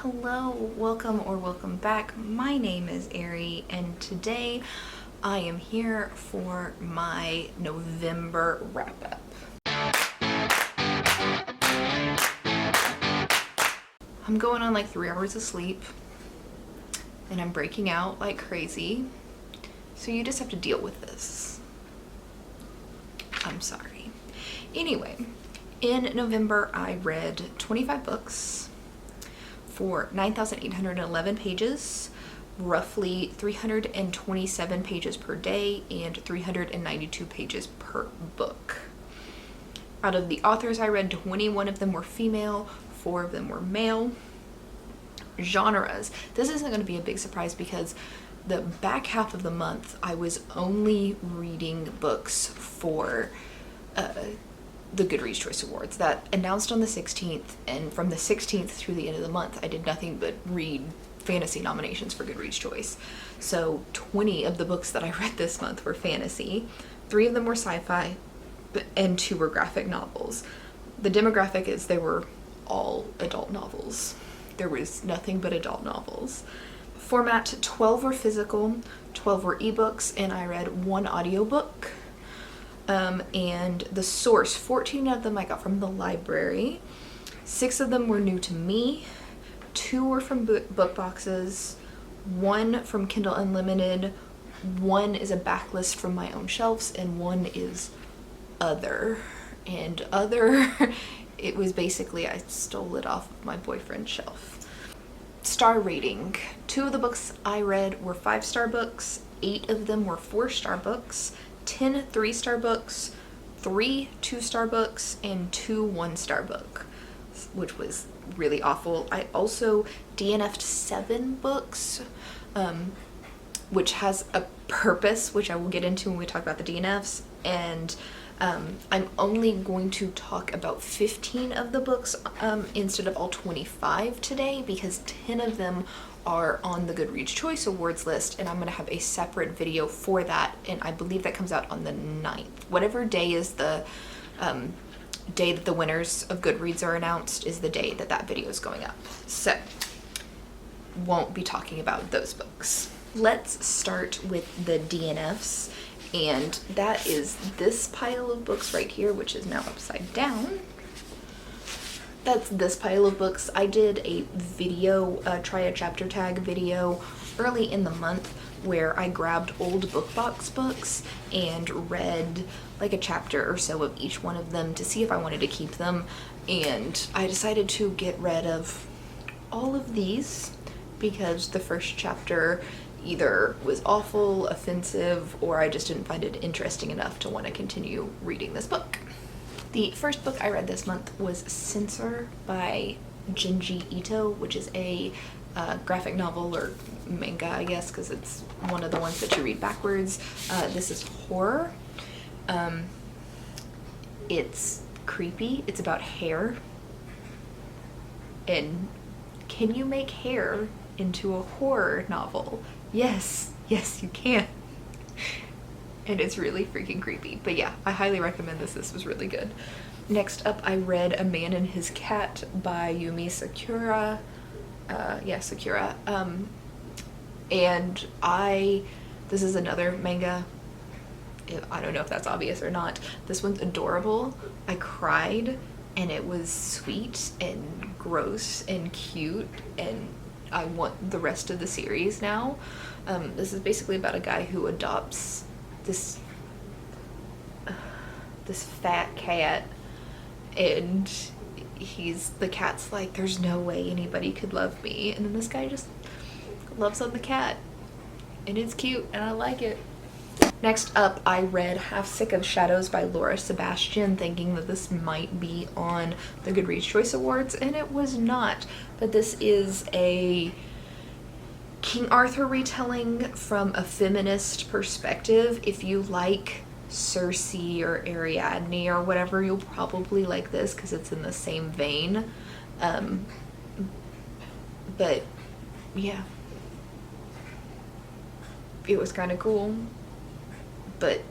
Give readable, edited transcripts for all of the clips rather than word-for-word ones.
Hello, welcome back. My name is Ari, and today I am here for my November wrap-up. I'm going on like 3 hours of sleep, and I'm breaking out like crazy, so you just have to deal with this. I'm sorry. Anyway, in November I read 25 books for 9,811 pages, roughly 327 pages per day and 392 pages per book. Out of the authors I read, 21 of them were female, 4 of them were male. Genres. This isn't going to be a big surprise because the back half of the month I was only reading books for the Goodreads Choice Awards that announced on the 16th, and from the 16th through the end of the month I did nothing but read fantasy nominations for Goodreads Choice. So 20 of the books that I read this month were fantasy, 3 of them were sci-fi, and 2 were graphic novels. The demographic is they were all adult novels. There was nothing but adult novels. Format, 12 were physical, 12 were ebooks, and I read 1 audiobook. And the source, 14 of them I got from the library. 6 of them were new to me. 2 were from book boxes. 1 from Kindle Unlimited. 1 is a backlist from my own shelves, and 1 is other. And other, it was basically I stole it off of my boyfriend's shelf. Star rating. 2 of the books I read were 5-star books. 8 of them were 4-star books. 10 3-star books, 3 2-star books, and 2 1-star books, which was really awful. I also DNF'd 7 books, which has a purpose, which I will get into when we talk about the DNFs, and I'm only going to talk about 15 of the books instead of all 25 today, because 10 of them are on the Goodreads Choice Awards list, and I'm going to have a separate video for that, and I believe that comes out on the 9th. Whatever day is the day that the winners of Goodreads are announced is the day that that video is going up. So, won't be talking about those books. Let's start with the DNFs, and that is this pile of books right here, which is now upside down. That's this pile of books. I did a video, try a chapter tag video early in the month where I grabbed old Bookbox books and read like a chapter or so of each one of them to see if I wanted to keep them, and I decided to get rid of all of these because the first chapter either was awful, offensive, or I just didn't find it interesting enough to want to continue reading this book. The first book I read this month was Censor by Junji Ito, which is a graphic novel or manga, I guess, because it's one of the ones that you read backwards. This is horror. It's creepy. It's about hair. And can you make hair into a horror novel? Yes, you can. And it's really freaking creepy. But yeah, I highly recommend this. This was really good. Next up, I read A Man and His Cat by Yumi Sakura. Sakura. And this is another manga. I don't know if that's obvious or not. This one's adorable. I cried, and it was sweet and gross and cute, and I want the rest of the series now. This is basically about a guy who adopts this fat cat, and the cat's like, there's no way anybody could love me, and then this guy just loves on the cat, and it's cute, and I like it. Next up, I read Half Sick of Shadows by Laura Sebastian, thinking that this might be on the Goodreads Choice Awards, and it was not. But this is a King Arthur retelling from a feminist perspective. If you like Circe or Ariadne or whatever, you'll probably like this because it's in the same vein. But yeah, it was kind of cool, but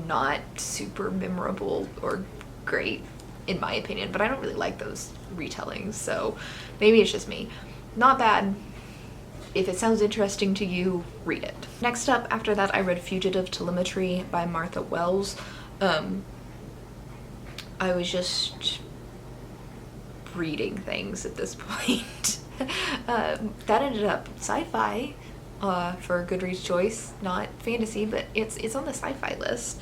not super memorable or great in my opinion. But I don't really like those retellings, so maybe it's just me. Not bad. If it sounds interesting to you, read it. Next up, after that, I read Fugitive Telemetry by Martha Wells. I was just reading things at this point. That ended up sci-fi for Goodreads choice, not fantasy, but it's on the sci-fi list.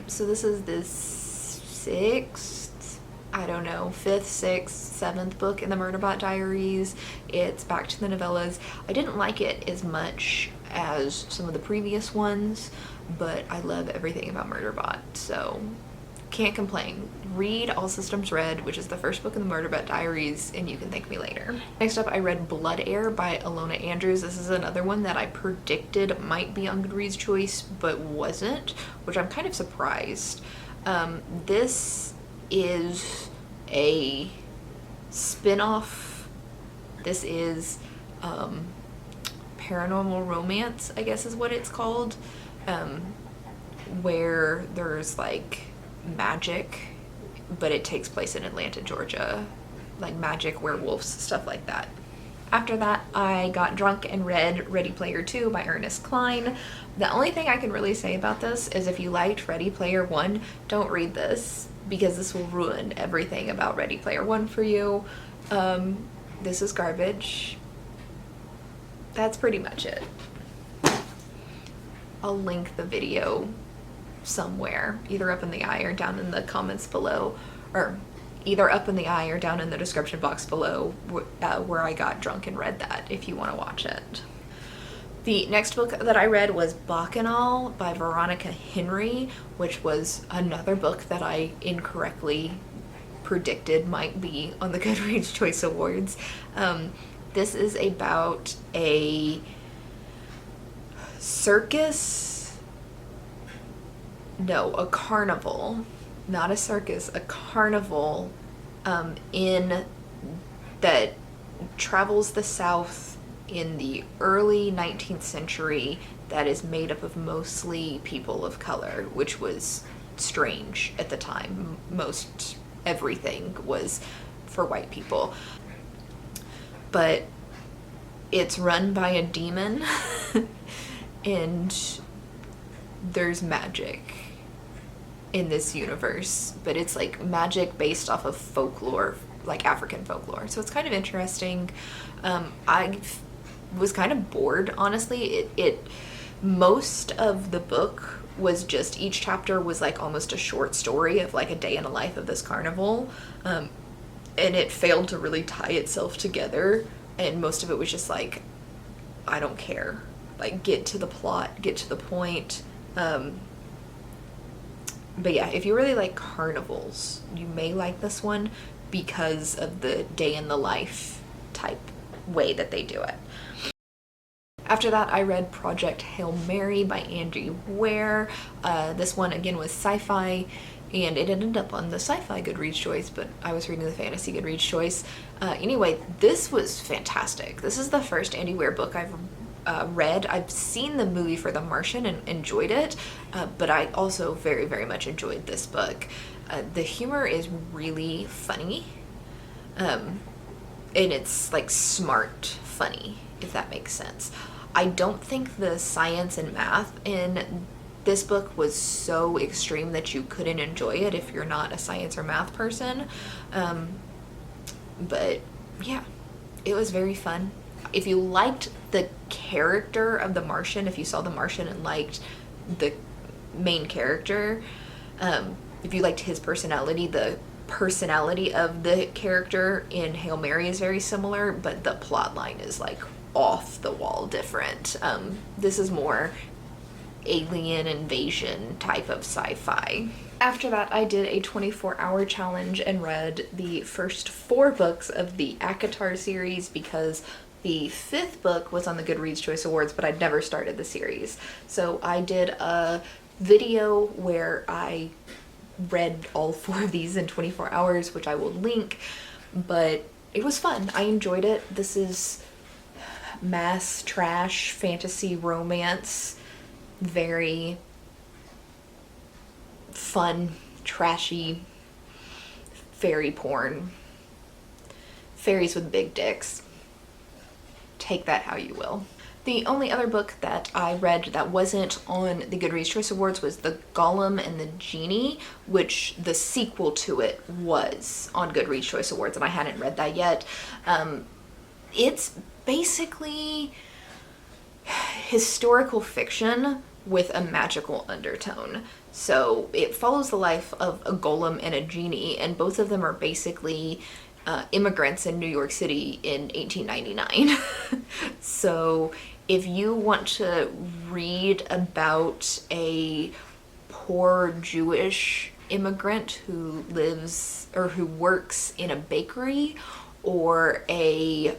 So this is the fifth, sixth, seventh book in the Murderbot Diaries. It's back to the novellas. I didn't like it as much as some of the previous ones, but I love everything about Murderbot, so can't complain. Read All Systems Red, which is the first book in the Murderbot Diaries, and you can thank me later. Next up, I read Blood Air by Alona Andrews. This is another one that I predicted might be on Goodreads choice, but wasn't, which I'm kind of surprised. This is a spin-off. This is paranormal romance, I guess is what it's called, where there's like magic, but it takes place in Atlanta, Georgia, like magic, werewolves, stuff like that. After that, I got drunk and read Ready Player 2 by Ernest Cline. The only thing I can really say about this is if you liked Ready Player 1, don't read this, because this will ruin everything about Ready Player 1 for you. This is garbage. That's pretty much it. I'll link the video somewhere, either up in the eye or down in the comments below, or either up in the eye or down in the description box below, where I got drunk and read that, if you want to watch it. The next book that I read was Bacchanal by Veronica Henry, which was another book that I incorrectly predicted might be on the Goodreads Choice Awards. This is about a carnival, not a circus, a carnival that travels the South in the early 19th century that is made up of mostly people of color, which was strange at the time. Most everything was for white people. But it's run by a demon and there's magic in this universe, but it's like magic based off of folklore, like African folklore. So it's kind of interesting. I was kind of bored, honestly. Most of the book was just, each chapter was like almost a short story of like a day in the life of this carnival, and it failed to really tie itself together, and most of it was just like, I don't care, like get to the plot, get to the point. But yeah, if you really like carnivals, you may like this one because of the day in the life type way that they do it. After that, I read Project Hail Mary by Angie Ware. This one, again, was sci-fi, and it ended up on the sci-fi Goodreads choice, but I was reading the fantasy Goodreads choice. Anyway, this was fantastic. This is the first Angie Ware book I've read. I've seen the movie for The Martian and enjoyed it, but I also very, very much enjoyed this book. The humor is really funny, and it's like smart funny, if that makes sense. I don't think the science and math in this book was so extreme that you couldn't enjoy it if you're not a science or math person. But yeah, it was very fun. If you liked the character of the Martian, if you saw the Martian and liked the main character, if you liked his personality, the personality of the character in Hail Mary is very similar, but the plot line is like off the wall different. This is more alien invasion type of sci-fi. After that, I did a 24-hour challenge and read the first 4 books of the ACOTAR series, because the 5th book was on the Goodreads Choice Awards, but I'd never started the series. So I did a video where I read all 4 of these in 24 hours, which I will link, but it was fun. I enjoyed it. This is mass trash fantasy romance, very fun, trashy fairy porn. Fairies with big dicks. take that how you will. The only other book that I read that wasn't on the Goodreads Choice Awards was The Golem and the Genie, which the sequel to it was on Goodreads Choice Awards, and I hadn't read that yet. It's basically historical fiction with a magical undertone. So it follows the life of a golem and a genie, and both of them are basically immigrants in New York City in 1899. So if you want to read about a poor Jewish immigrant who lives or who works in a bakery, or a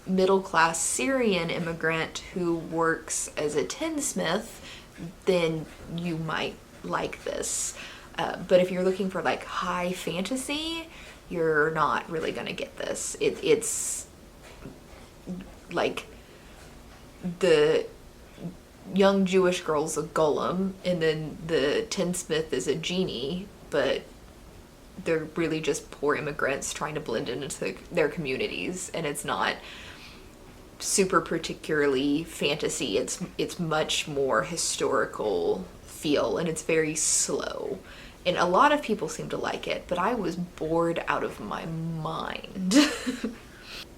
middle-class Syrian immigrant who works as a tinsmith, then you might like this. But if you're looking for like high fantasy, you're not really gonna get this. It's like the young Jewish girl's a golem, and then the tinsmith is a genie, but they're really just poor immigrants trying to blend into their communities, and it's not super particularly fantasy. It's much more historical feel, and it's very slow. And a lot of people seem to like it, but I was bored out of my mind.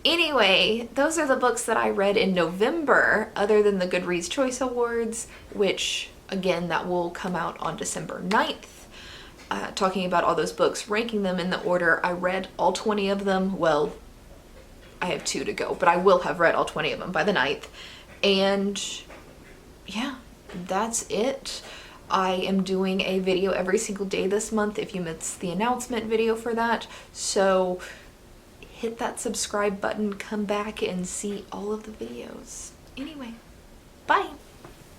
Anyway, those are the books that I read in November, other than the Goodreads Choice Awards, which, again, that will come out on December 9th. Talking about all those books, ranking them in the order. I read all 20 of them. Well, I have 2 to go, but I will have read all 20 of them by the 9th. And yeah, that's it. I am doing a video every single day this month if you missed the announcement video for that. So hit that subscribe button, come back and see all of the videos. Anyway.